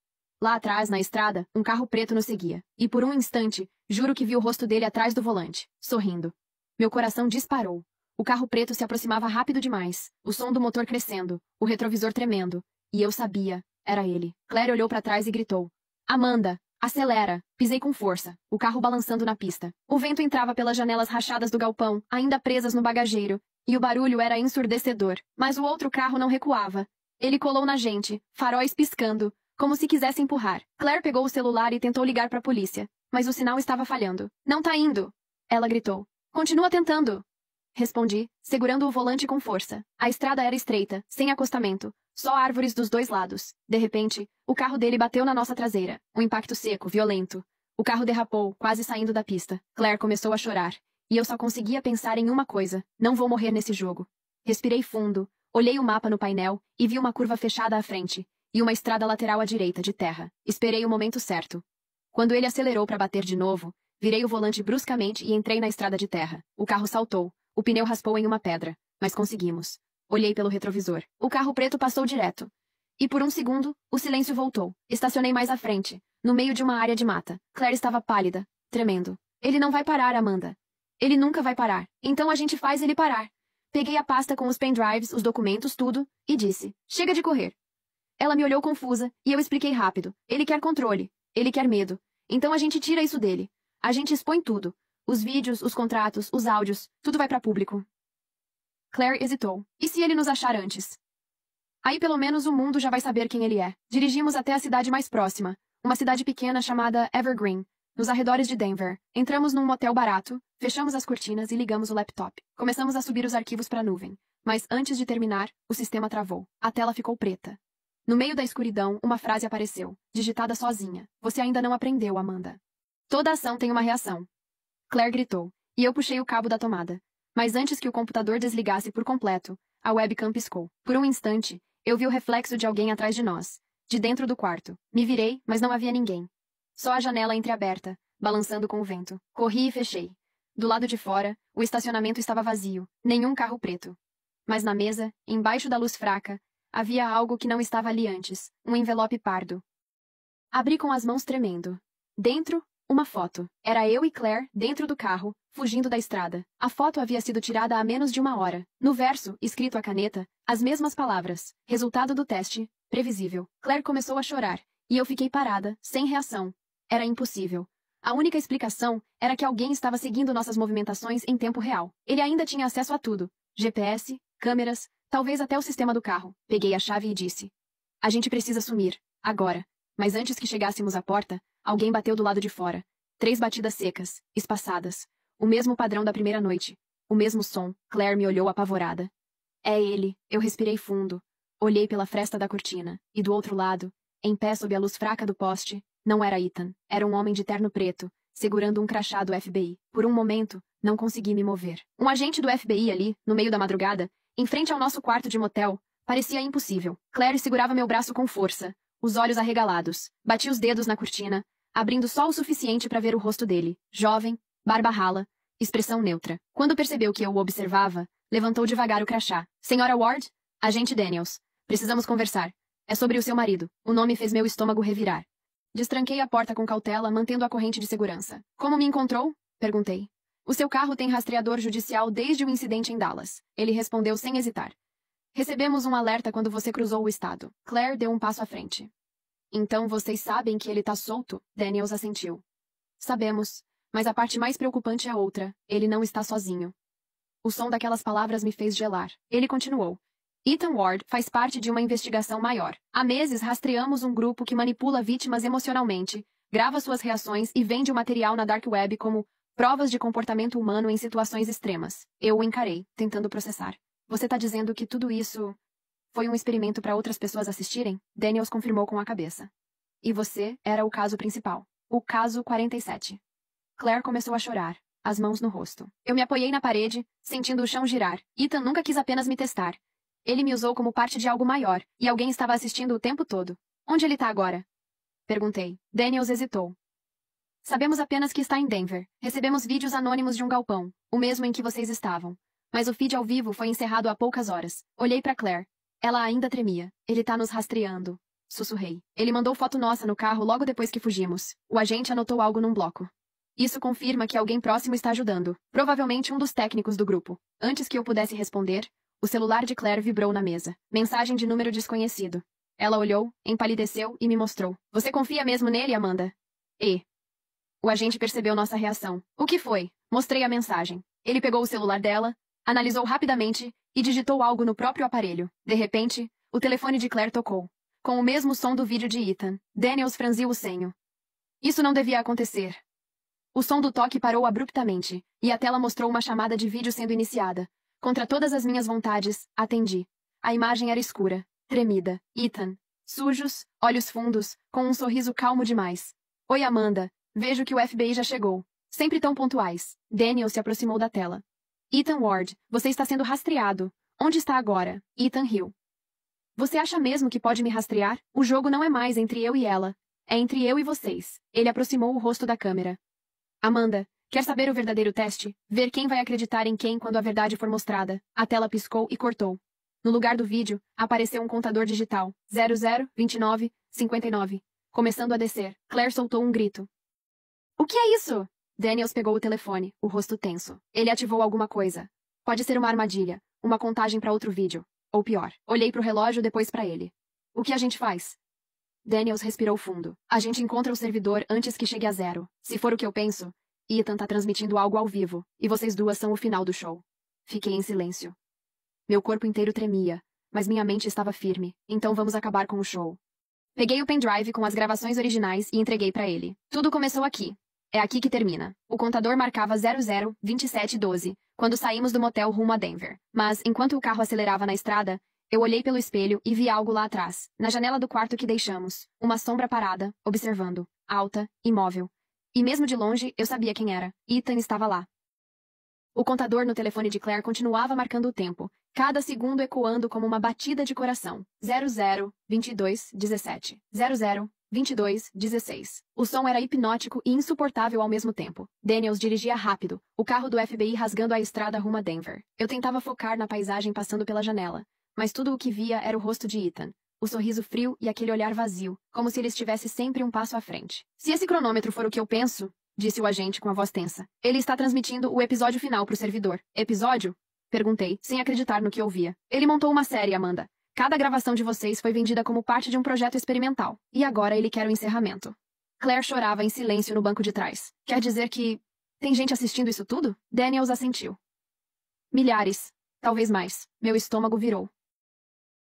Lá atrás, na estrada, um carro preto nos seguia. E por um instante, juro que vi o rosto dele atrás do volante, sorrindo. Meu coração disparou. O carro preto se aproximava rápido demais, o som do motor crescendo, o retrovisor tremendo. E eu sabia, era ele. Claire olhou para trás e gritou. Amanda, acelera! Pisei com força, o carro balançando na pista. O vento entrava pelas janelas rachadas do galpão, ainda presas no bagageiro, e o barulho era ensurdecedor. Mas o outro carro não recuava. Ele colou na gente, faróis piscando, como se quisesse empurrar. Claire pegou o celular e tentou ligar para a polícia, mas o sinal estava falhando. Não tá indo! Ela gritou. Continua tentando! Respondi, segurando o volante com força. A estrada era estreita, sem acostamento, só árvores dos dois lados. De repente, o carro dele bateu na nossa traseira. Um impacto seco, violento. O carro derrapou, quase saindo da pista. Claire começou a chorar. E eu só conseguia pensar em uma coisa. Não vou morrer nesse jogo. Respirei fundo, olhei o mapa no painel e vi uma curva fechada à frente. E uma estrada lateral à direita, de terra. Esperei o momento certo. Quando ele acelerou para bater de novo, virei o volante bruscamente e entrei na estrada de terra. O carro saltou. O pneu raspou em uma pedra. Mas conseguimos. Olhei pelo retrovisor. O carro preto passou direto. E por um segundo, o silêncio voltou. Estacionei mais à frente, no meio de uma área de mata. Claire estava pálida, tremendo. Ele não vai parar, Amanda. Ele nunca vai parar. Então a gente faz ele parar. Peguei a pasta com os pendrives, os documentos, tudo, e disse. Chega de correr. Ela me olhou confusa, e eu expliquei rápido. Ele quer controle. Ele quer medo. Então a gente tira isso dele. A gente expõe tudo. Os vídeos, os contratos, os áudios, tudo vai para público. Claire hesitou. E se ele nos achar antes? Aí pelo menos o mundo já vai saber quem ele é. Dirigimos até a cidade mais próxima, uma cidade pequena chamada Evergreen, nos arredores de Denver. Entramos num motel barato, fechamos as cortinas e ligamos o laptop. Começamos a subir os arquivos para a nuvem. Mas antes de terminar, o sistema travou. A tela ficou preta. No meio da escuridão, uma frase apareceu, digitada sozinha. Você ainda não aprendeu, Amanda. Toda ação tem uma reação. Claire gritou, e eu puxei o cabo da tomada. Mas antes que o computador desligasse por completo, a webcam piscou. Por um instante, eu vi o reflexo de alguém atrás de nós, de dentro do quarto. Me virei, mas não havia ninguém. Só a janela entreaberta, balançando com o vento. Corri e fechei. Do lado de fora, o estacionamento estava vazio, nenhum carro preto. Mas na mesa, embaixo da luz fraca, havia algo que não estava ali antes, um envelope pardo. Abri com as mãos tremendo. Dentro, uma foto. Era eu e Claire, dentro do carro, fugindo da estrada. A foto havia sido tirada há menos de 1 hora. No verso, escrito à caneta, as mesmas palavras. Resultado do teste, previsível. Claire começou a chorar, e eu fiquei parada, sem reação. Era impossível. A única explicação era que alguém estava seguindo nossas movimentações em tempo real. Ele ainda tinha acesso a tudo. GPS, câmeras, talvez até o sistema do carro. Peguei a chave e disse: "A gente precisa sumir. Agora." Mas antes que chegássemos à porta, alguém bateu do lado de fora. 3 batidas secas, espaçadas. O mesmo padrão da primeira noite. O mesmo som. Claire me olhou apavorada. É ele. Eu respirei fundo. Olhei pela fresta da cortina. E do outro lado, em pé sob a luz fraca do poste, não era Ethan. Era um homem de terno preto, segurando um crachá do FBI. Por um momento, não consegui me mover. Um agente do FBI ali, no meio da madrugada, em frente ao nosso quarto de motel, parecia impossível. Claire segurava meu braço com força, os olhos arregalados. Bati os dedos na cortina, abrindo só o suficiente para ver o rosto dele. Jovem, barba rala, expressão neutra. Quando percebeu que eu o observava, levantou devagar o crachá. "Senhora Ward? Agente Daniels. Precisamos conversar. É sobre o seu marido." O nome fez meu estômago revirar. Destranquei a porta com cautela, mantendo a corrente de segurança. "Como me encontrou?" perguntei. "O seu carro tem rastreador judicial desde o incidente em Dallas." Ele respondeu sem hesitar. "Recebemos um alerta quando você cruzou o estado." Claire deu um passo à frente. "Então vocês sabem que ele tá solto?" Daniels assentiu. "Sabemos, mas a parte mais preocupante é outra. Ele não está sozinho." O som daquelas palavras me fez gelar. Ele continuou. "Ethan Ward faz parte de uma investigação maior. Há meses rastreamos um grupo que manipula vítimas emocionalmente, grava suas reações e vende o material na dark web como provas de comportamento humano em situações extremas." Eu o encarei, tentando processar. "Você tá dizendo que tudo isso foi um experimento para outras pessoas assistirem?" Daniels confirmou com a cabeça. "E você era o caso principal. O caso 47. Claire começou a chorar, as mãos no rosto. Eu me apoiei na parede, sentindo o chão girar. Ethan nunca quis apenas me testar. Ele me usou como parte de algo maior, e alguém estava assistindo o tempo todo. "Onde ele tá agora?" perguntei. Daniels hesitou. "Sabemos apenas que está em Denver. Recebemos vídeos anônimos de um galpão, o mesmo em que vocês estavam. Mas o feed ao vivo foi encerrado há poucas horas." Olhei para Claire. Ela ainda tremia. "Ele tá nos rastreando." Sussurrei. "Ele mandou foto nossa no carro logo depois que fugimos." O agente anotou algo num bloco. "Isso confirma que alguém próximo está ajudando. Provavelmente um dos técnicos do grupo." Antes que eu pudesse responder, o celular de Claire vibrou na mesa. Mensagem de número desconhecido. Ela olhou, empalideceu e me mostrou. "Você confia mesmo nele, Amanda?" E o agente percebeu nossa reação. "O que foi?" Mostrei a mensagem. Ele pegou o celular dela, analisou rapidamente e digitou algo no próprio aparelho. De repente, o telefone de Claire tocou. Com o mesmo som do vídeo de Ethan. Daniels franziu o senho. Isso não devia acontecer. O som do toque parou abruptamente, e a tela mostrou uma chamada de vídeo sendo iniciada. Contra todas as minhas vontades, atendi. A imagem era escura, tremida. Ethan. Sujos, olhos fundos, com um sorriso calmo demais. "Oi, Amanda. Vejo que o FBI já chegou. Sempre tão pontuais." Daniel se aproximou da tela. "Ethan Ward, você está sendo rastreado. Onde está agora?" Ethan riu. "Você acha mesmo que pode me rastrear? O jogo não é mais entre eu e ela. É entre eu e vocês." Ele aproximou o rosto da câmera. "Amanda, quer saber o verdadeiro teste? Ver quem vai acreditar em quem quando a verdade for mostrada." A tela piscou e cortou. No lugar do vídeo, apareceu um contador digital. 00, 29, 59. Começando a descer. Claire soltou um grito. "O que é isso?" Daniels pegou o telefone, o rosto tenso. Ele ativou alguma coisa. Pode ser uma armadilha, uma contagem para outro vídeo. Ou pior. Olhei para o relógio, depois para ele. "O que a gente faz?" Daniels respirou fundo. "A gente encontra o servidor antes que chegue a 0. Se for o que eu penso, Ethan tá transmitindo algo ao vivo, e vocês duas são o final do show." Fiquei em silêncio. Meu corpo inteiro tremia, mas minha mente estava firme. "Então vamos acabar com o show." Peguei o pendrive com as gravações originais e entreguei para ele. "Tudo começou aqui. É aqui que termina." O contador marcava 00, 27, 12, quando saímos do motel rumo a Denver. Mas, enquanto o carro acelerava na estrada, eu olhei pelo espelho e vi algo lá atrás, na janela do quarto que deixamos. Uma sombra parada, observando. Alta, imóvel. E mesmo de longe, eu sabia quem era. Ethan estava lá. O contador no telefone de Claire continuava marcando o tempo, cada segundo ecoando como uma batida de coração. 00, 22, 17. 00, 22, 16. O som era hipnótico e insuportável ao mesmo tempo. Daniels dirigia rápido, o carro do FBI rasgando a estrada rumo a Denver. Eu tentava focar na paisagem passando pela janela, mas tudo o que via era o rosto de Ethan. O sorriso frio e aquele olhar vazio, como se ele estivesse sempre um passo à frente. Se esse cronômetro for o que eu penso, disse o agente com a voz tensa, ele está transmitindo o episódio final para o servidor. Episódio? Perguntei, sem acreditar no que ouvia. Ele montou uma série, Amanda. Cada gravação de vocês foi vendida como parte de um projeto experimental. E agora ele quer o encerramento. Claire chorava em silêncio no banco de trás. Quer dizer que... tem gente assistindo isso tudo? Daniels assentiu. Milhares. Talvez mais. Meu estômago virou.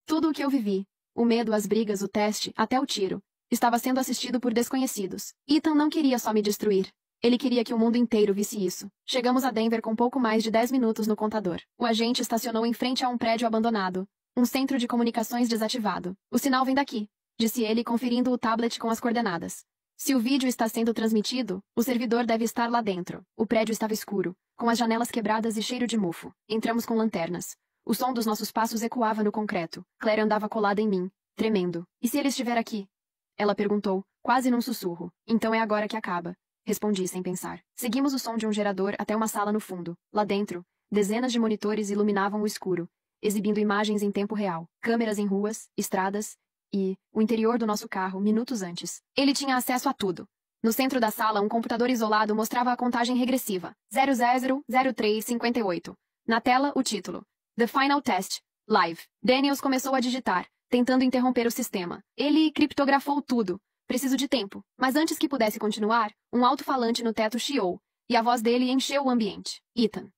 Tudo o que eu vivi, o medo, as brigas, o teste, até o tiro, estava sendo assistido por desconhecidos. Ethan não queria só me destruir. Ele queria que o mundo inteiro visse isso. Chegamos a Denver com pouco mais de 10 minutos no contador. O agente estacionou em frente a um prédio abandonado. Um centro de comunicações desativado. O sinal vem daqui, disse ele, conferindo o tablet com as coordenadas. Se o vídeo está sendo transmitido, o servidor deve estar lá dentro. O prédio estava escuro, com as janelas quebradas e cheiro de mofo. Entramos com lanternas. O som dos nossos passos ecoava no concreto. Claire andava colada em mim, tremendo. E se ele estiver aqui? Ela perguntou, quase num sussurro. Então é agora que acaba. Respondi sem pensar. Seguimos o som de um gerador até uma sala no fundo. Lá dentro, dezenas de monitores iluminavam o escuro, exibindo imagens em tempo real, câmeras em ruas, estradas e o interior do nosso carro minutos antes. Ele tinha acesso a tudo. No centro da sala, um computador isolado mostrava a contagem regressiva. 000358. Na tela, o título. The Final Test. Live. Daniels começou a digitar, tentando interromper o sistema. Ele criptografou tudo. Preciso de tempo. Mas antes que pudesse continuar, um alto-falante no teto chiou, e a voz dele encheu o ambiente. Ethan.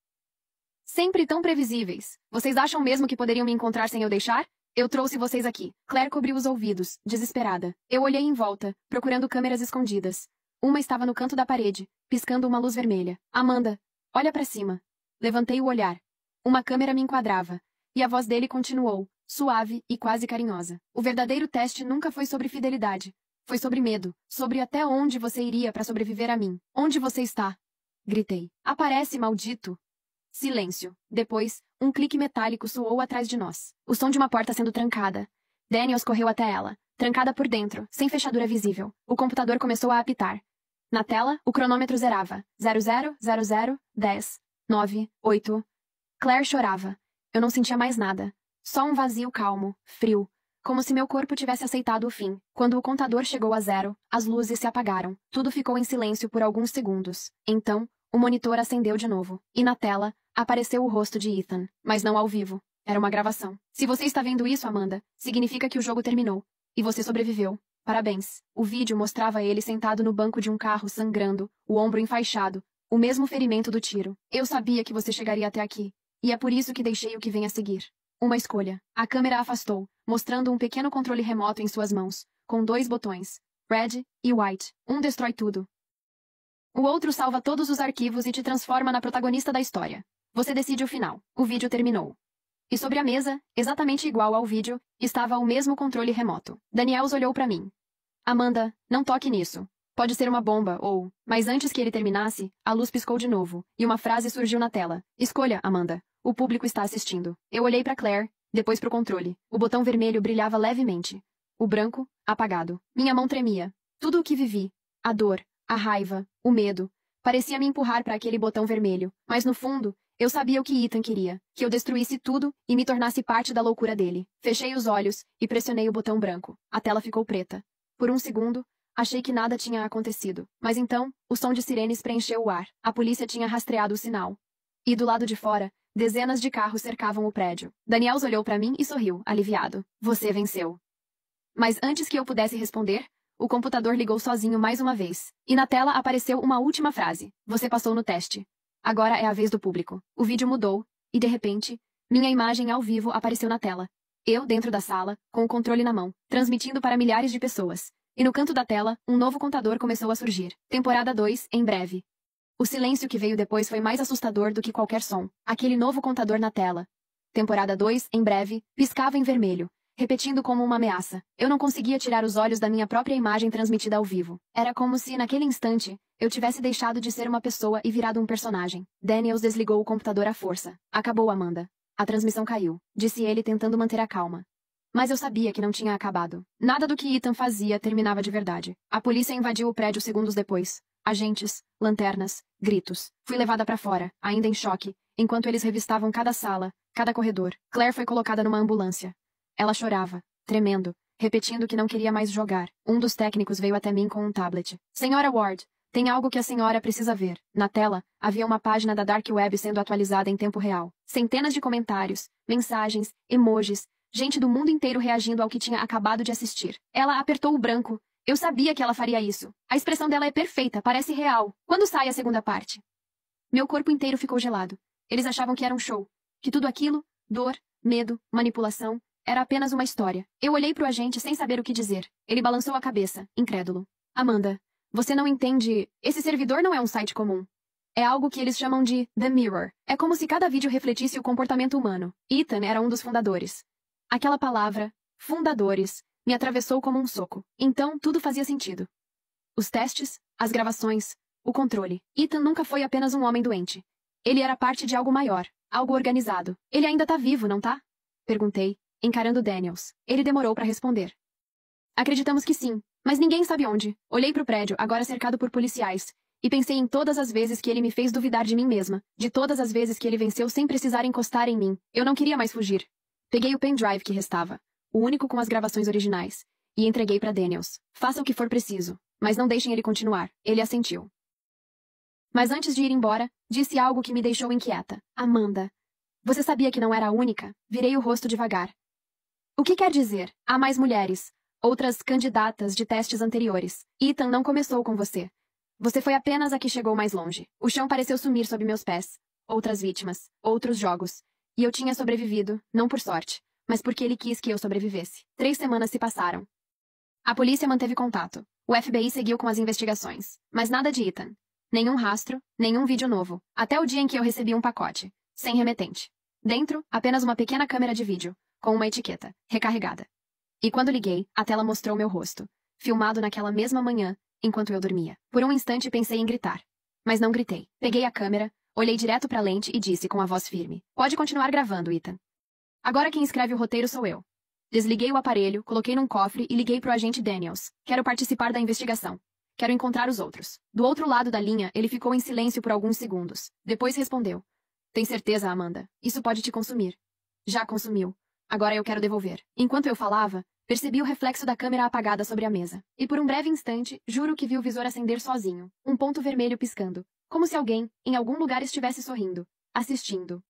Sempre tão previsíveis. Vocês acham mesmo que poderiam me encontrar sem eu deixar? Eu trouxe vocês aqui. Claire cobriu os ouvidos, desesperada. Eu olhei em volta, procurando câmeras escondidas. Uma estava no canto da parede, piscando uma luz vermelha. Amanda, olha para cima. Levantei o olhar. Uma câmera me enquadrava, e a voz dele continuou, suave e quase carinhosa. O verdadeiro teste nunca foi sobre fidelidade. Foi sobre medo, sobre até onde você iria para sobreviver a mim. Onde você está? Gritei. Aparece, maldito! Silêncio. Depois, um clique metálico soou atrás de nós. O som de uma porta sendo trancada. Daniels correu até ela, trancada por dentro, sem fechadura visível. O computador começou a apitar. Na tela, o cronômetro zerava. 0000 10 9 8. Claire chorava. Eu não sentia mais nada. Só um vazio calmo, frio. Como se meu corpo tivesse aceitado o fim. Quando o contador chegou a 0, as luzes se apagaram. Tudo ficou em silêncio por alguns segundos. Então, o monitor acendeu de novo. E na tela, apareceu o rosto de Ethan. Mas não ao vivo. Era uma gravação. Se você está vendo isso, Amanda, significa que o jogo terminou. E você sobreviveu. Parabéns. O vídeo mostrava ele sentado no banco de um carro sangrando, o ombro enfaixado, o mesmo ferimento do tiro. Eu sabia que você chegaria até aqui. E é por isso que deixei o que vem a seguir. Uma escolha. A câmera afastou, mostrando um pequeno controle remoto em suas mãos, com 2 botões, Red e White. Um destrói tudo. O outro salva todos os arquivos e te transforma na protagonista da história. Você decide o final. O vídeo terminou. E sobre a mesa, exatamente igual ao vídeo, estava o mesmo controle remoto. Daniels olhou para mim. Amanda, não toque nisso. Pode ser uma bomba, ou... Mas antes que ele terminasse, a luz piscou de novo, e uma frase surgiu na tela. Escolha, Amanda. O público está assistindo. Eu olhei para Claire, depois para o controle. O botão vermelho brilhava levemente. O branco, apagado. Minha mão tremia. Tudo o que vivi. A dor, a raiva, o medo. Parecia me empurrar para aquele botão vermelho. Mas no fundo, eu sabia o que Ethan queria. Que eu destruísse tudo e me tornasse parte da loucura dele. Fechei os olhos e pressionei o botão branco. A tela ficou preta. Por um segundo, achei que nada tinha acontecido. Mas então, o som de sirenes preencheu o ar. A polícia tinha rastreado o sinal. E do lado de fora, dezenas de carros cercavam o prédio. Daniels olhou para mim e sorriu, aliviado. Você venceu. Mas antes que eu pudesse responder, o computador ligou sozinho mais uma vez. E na tela apareceu uma última frase. Você passou no teste. Agora é a vez do público. O vídeo mudou, e de repente, minha imagem ao vivo apareceu na tela. Eu dentro da sala, com o controle na mão, transmitindo para milhares de pessoas. E no canto da tela, um novo contador começou a surgir. Temporada 2, em breve. O silêncio que veio depois foi mais assustador do que qualquer som. Aquele novo contador na tela. Temporada 2, em breve, piscava em vermelho, repetindo como uma ameaça. Eu não conseguia tirar os olhos da minha própria imagem transmitida ao vivo. Era como se, naquele instante, eu tivesse deixado de ser uma pessoa e virado um personagem. Daniels desligou o computador à força. Acabou, Amanda. A transmissão caiu, disse ele tentando manter a calma. Mas eu sabia que não tinha acabado. Nada do que Ethan fazia terminava de verdade. A polícia invadiu o prédio segundos depois. Agentes, lanternas, gritos. Fui levada para fora, ainda em choque, enquanto eles revistavam cada sala, cada corredor. Claire foi colocada numa ambulância. Ela chorava, tremendo, repetindo que não queria mais jogar. Um dos técnicos veio até mim com um tablet. Senhora Ward, tem algo que a senhora precisa ver. Na tela, havia uma página da Dark Web sendo atualizada em tempo real. Centenas de comentários, mensagens, emojis, gente do mundo inteiro reagindo ao que tinha acabado de assistir. Ela apertou o branco. Eu sabia que ela faria isso. A expressão dela é perfeita, parece real. Quando sai a segunda parte? Meu corpo inteiro ficou gelado. Eles achavam que era um show. Que tudo aquilo, dor, medo, manipulação, era apenas uma história. Eu olhei pro agente sem saber o que dizer. Ele balançou a cabeça, incrédulo. Amanda, você não entende. Esse servidor não é um site comum. É algo que eles chamam de The Mirror. É como se cada vídeo refletisse o comportamento humano. Ethan era um dos fundadores. Aquela palavra, fundadores, me atravessou como um soco. Então, tudo fazia sentido. Os testes, as gravações, o controle. Ethan nunca foi apenas um homem doente. Ele era parte de algo maior, algo organizado. Ele ainda tá vivo, não tá? Perguntei, encarando Daniels. Ele demorou para responder. Acreditamos que sim, mas ninguém sabe onde. Olhei pro prédio, agora cercado por policiais, e pensei em todas as vezes que ele me fez duvidar de mim mesma, de todas as vezes que ele venceu sem precisar encostar em mim. Eu não queria mais fugir. Peguei o pendrive que restava, o único com as gravações originais, e entreguei para Daniels. Faça o que for preciso, mas não deixem ele continuar. Ele assentiu. Mas antes de ir embora, disse algo que me deixou inquieta. Amanda, você sabia que não era a única? Virei o rosto devagar. O que quer dizer? Há mais mulheres, outras candidatas de testes anteriores. Ethan não começou com você. Você foi apenas a que chegou mais longe. O chão pareceu sumir sob meus pés. Outras vítimas, outros jogos. E eu tinha sobrevivido, não por sorte, mas porque ele quis que eu sobrevivesse. 3 semanas se passaram. A polícia manteve contato. O FBI seguiu com as investigações. Mas nada de Ethan. Nenhum rastro, nenhum vídeo novo. Até o dia em que eu recebi um pacote. Sem remetente. Dentro, apenas uma pequena câmera de vídeo, com uma etiqueta, recarregada. E quando liguei, a tela mostrou meu rosto, filmado naquela mesma manhã, enquanto eu dormia. Por um instante pensei em gritar. Mas não gritei. Peguei a câmera, olhei direto para a lente e disse com a voz firme. Pode continuar gravando, Ethan. Agora quem escreve o roteiro sou eu. Desliguei o aparelho, coloquei num cofre e liguei pro agente Daniels. Quero participar da investigação. Quero encontrar os outros. Do outro lado da linha, ele ficou em silêncio por alguns segundos. Depois respondeu. Tem certeza, Amanda? Isso pode te consumir. Já consumiu. Agora eu quero devolver. Enquanto eu falava, percebi o reflexo da câmera apagada sobre a mesa. E por um breve instante, juro que vi o visor acender sozinho. Um ponto vermelho piscando. Como se alguém, em algum lugar estivesse sorrindo. Assistindo.